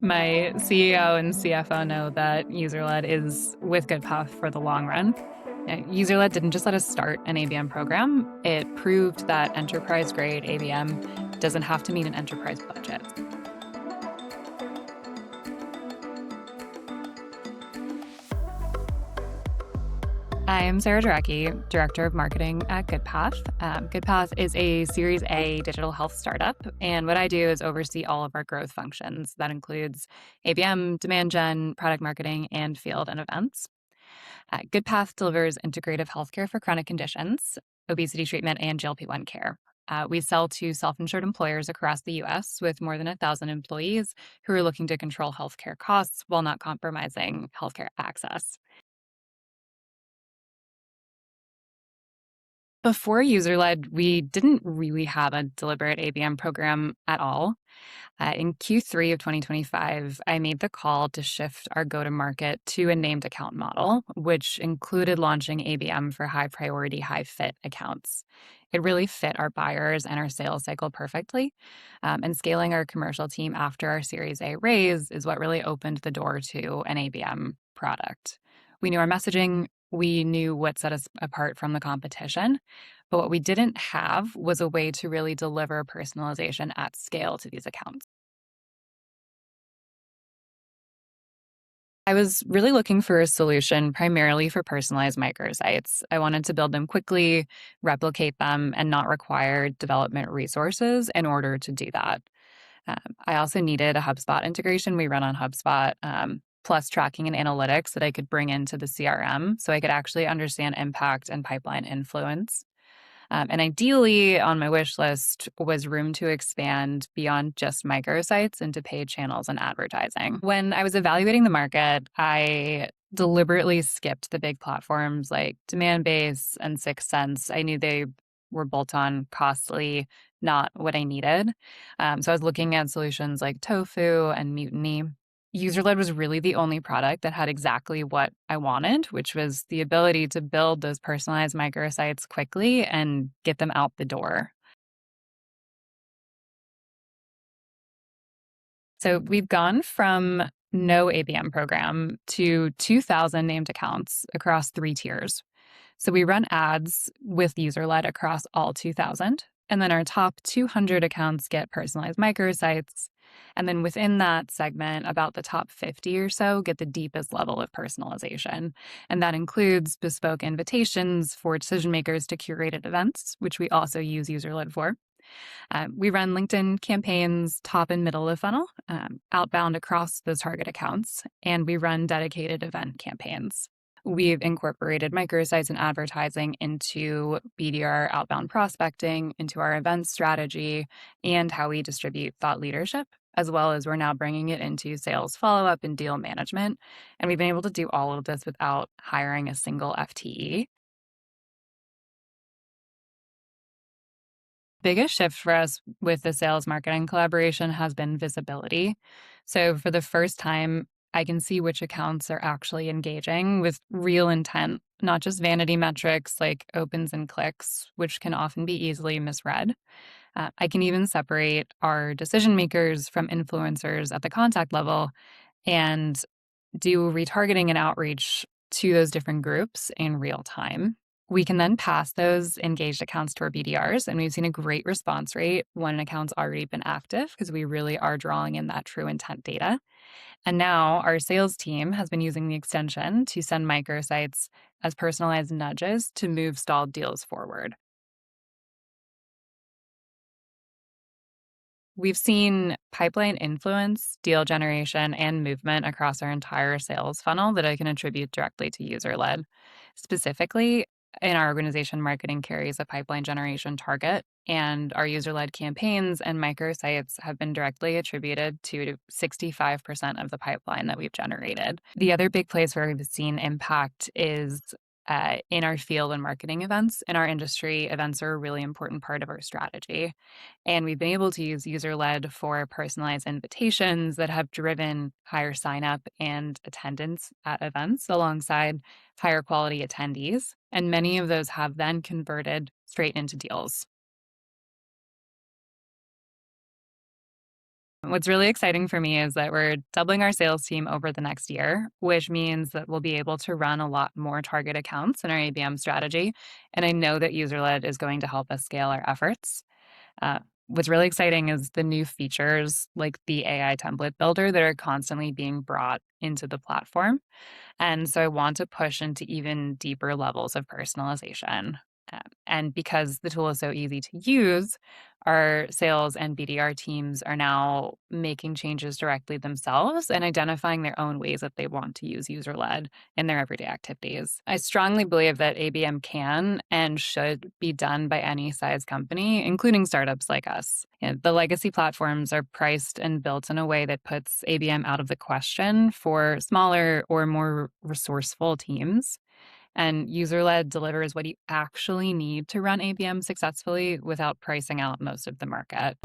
My CEO and CFO know that Userled is with Goodpath for the long run. Userled didn't just let us start an ABM program, it proved that enterprise grade ABM doesn't have to meet an enterprise budget. I am Sarah Jarecki, Director of Marketing at Goodpath. Goodpath is a Series A digital health startup, and what I do is oversee all of our growth functions. That includes ABM, demand gen, product marketing, and field and events. Goodpath delivers integrative healthcare for chronic conditions, obesity treatment, and GLP-1 care. We sell to self-insured employers across the U.S. with more than 1,000 employees who are looking to control healthcare costs while not compromising healthcare access. Before Userled, we didn't really have a deliberate ABM program at all. In Q3 of 2025, I made the call to shift our go-to-market to a named account model, which included launching ABM for high priority, high fit accounts. It really fit our buyers and our sales cycle perfectly. And scaling our commercial team after our Series A raise is what really opened the door to an ABM product. We knew our messaging, we knew what set us apart from the competition, but what we didn't have was a way to really deliver personalization at scale to these accounts. I was really looking for a solution primarily for personalized microsites. I wanted to build them quickly, replicate them, and not require development resources in order to do that. Um, I also needed a HubSpot integration. We run on HubSpot, plus tracking and analytics that I could bring into the CRM so I could actually understand impact and pipeline influence. And ideally, on my wish list was room to expand beyond just microsites into paid channels and advertising. When I was evaluating the market, I deliberately skipped the big platforms like Demandbase and Sixth Sense. I knew they were bolt on, costly, not what I needed. So I was looking at solutions like Tofu and Mutiny. Userled was really the only product that had exactly what I wanted, which was the ability to build those personalized microsites quickly and get them out the door. So we've gone from no ABM program to 2,000 named accounts across 3 tiers. So we run ads with user-led across all 2,000. And then our top 200 accounts get personalized microsites. And then within that segment, about the top 50 or so get the deepest level of personalization. And that includes bespoke invitations for decision makers to curated events, which we also use user-led for. We run LinkedIn campaigns top and middle of funnel, outbound across those target accounts, and we run dedicated event campaigns. We've incorporated microsites and advertising into BDR outbound prospecting, into our event strategy, and how we distribute thought leadership, as well as we're now bringing it into sales follow up and deal management. And we've been able to do all of this without hiring a single FTE. Biggest shift for us with the sales marketing collaboration has been visibility. So for the first time, I can see which accounts are actually engaging with real intent, not just vanity metrics like opens and clicks, which can often be easily misread. I can even separate our decision makers from influencers at the contact level and do retargeting and outreach to those different groups in real time. We can then pass those engaged accounts to our BDRs, and we've seen a great response rate when an account's already been active because we really are drawing in that true intent data. And now our sales team has been using the extension to send microsites as personalized nudges to move stalled deals forward. We've seen pipeline influence, deal generation, and movement across our entire sales funnel that I can attribute directly to user led. Specifically, in our organization, marketing carries a pipeline generation target, and our user led campaigns and microsites have been directly attributed to 65% of the pipeline that we've generated. The other big place where we've seen impact is in our field and marketing events. In our industry, events are a really important part of our strategy. And we've been able to use user led for personalized invitations that have driven higher sign up and attendance at events alongside higher quality attendees. And many of those have then converted straight into deals. What's really exciting for me is that we're doubling our sales team over the next year, which means that we'll be able to run a lot more target accounts in our ABM strategy. And I know that user-led is going to help us scale our efforts. What's really exciting is the new features like the AI template builder that are constantly being brought into the platform. And so I want to push into even deeper levels of personalization. And because the tool is so easy to use, our sales and BDR teams are now making changes directly themselves and identifying their own ways that they want to use user led in their everyday activities. I strongly believe that ABM can and should be done by any size company, including startups like us. The legacy platforms are priced and built in a way that puts ABM out of the question for smaller or more resourceful teams. And user led delivers what you actually need to run ABM successfully without pricing out most of the market.